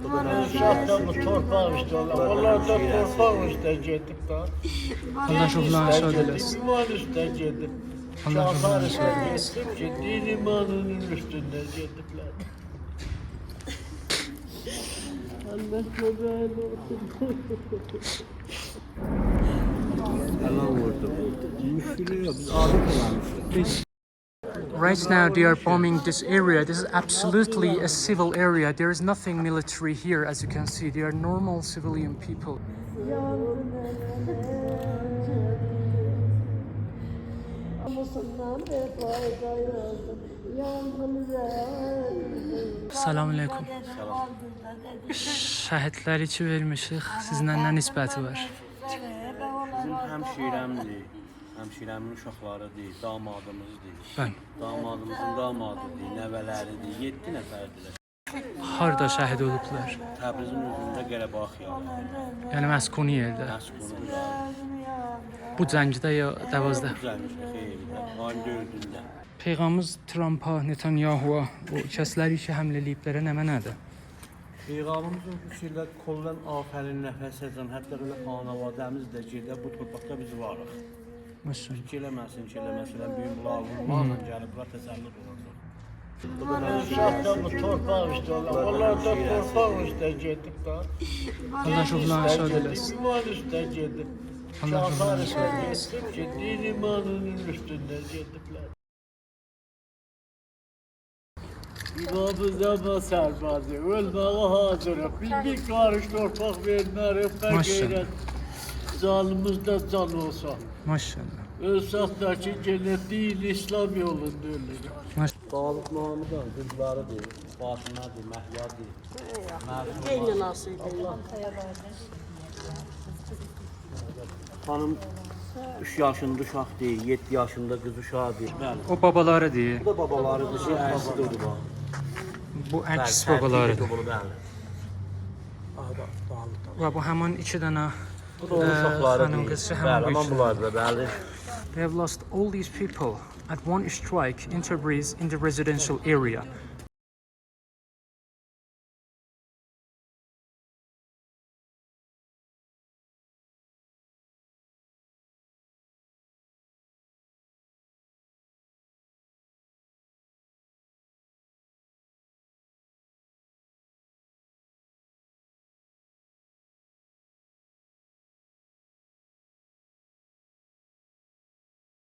Uşaqdan bu torpaq istəyirlər. Onlar da torpaq üstə gedib da. Allah ruhlarını şad eləsin. Liman üstə gedib. Allah Şahlar ruhlarını üstə şad eləsin. gedib ki, limanının üstündə gediblər. Allah kömək olsun. Allah vurdu. Müşkülü yok. Biz adet kullanmışız. Right now they are bombing this area. This is absolutely a civil area. There is nothing military here, as you can see. They are normal civilian people. Salam aleykum. Şəhidlər içi vermişik. Sizinlə nə nisbəti var? Bizim hemşiremdir. Hemşiremin uşaqlarıdır, damadımızdır. Bəli. Damadımızın damadıdır, nəvələridir. 7 nəfərdirlər. Harda şəhid olublar? Təbrizin özündə Qələbağ xiyabı. Yəni məskuni yerdə. Məskunlar. Bu cəngdə ya Dəvazda. Güzelmişdir, xeyirdə. Ayın 4-də. Peyğəmbərimiz Trumpa, Netanyahu'ya bu kəsləri işə həml eləyiblərə nə mənədir? Peyğəmbərimiz öküsüylə kollan afərin nəfəs edən, hətta belə xanavadəmiz də gedə bu torpaqda biz varıq. Maşallah. Eləməsin, büyük bunlar vurmaqla gəlib bura təsəllüt olacaq. Uşaqdan bu torpaq istəyirlər. Onlar da torpaq üstə gedib da. Allah ruhlarını şad eləsin. Liman üstə gedib. Allah Şahlar ruhlarını üstə şad eləsin. gedib ki, limanının üstündə gediblər. Nabızda sərbazı, ölməyə hazırıq. Bir qarış torpaq vermərək, fərq Maşallah. eyrət. Canımızda can olsa. Maşallah. Ölsək də ki, yenə din, İslam yolunda ölürük. Dağlıq Muhammed'in qızlarıdır, Fatımadır, Məhyadır. Eyni nasıl Xanım 3 yaşında uşaq deyil, 7 yaşında qız uşaqdır. Bəli. O babaları deyir. Bu da babalarıdır, ərsidir o da. Bu əks babalarıdır. Bunu bəli. Aha da dağlıqdan. Və bu həmin iki dənə Bu da onun uşaqları xanım deyil. qızı Bəli, həmin bu aman ikisi. bunlar da bəli. They have lost all these people at one strike in Tabriz in the residential area.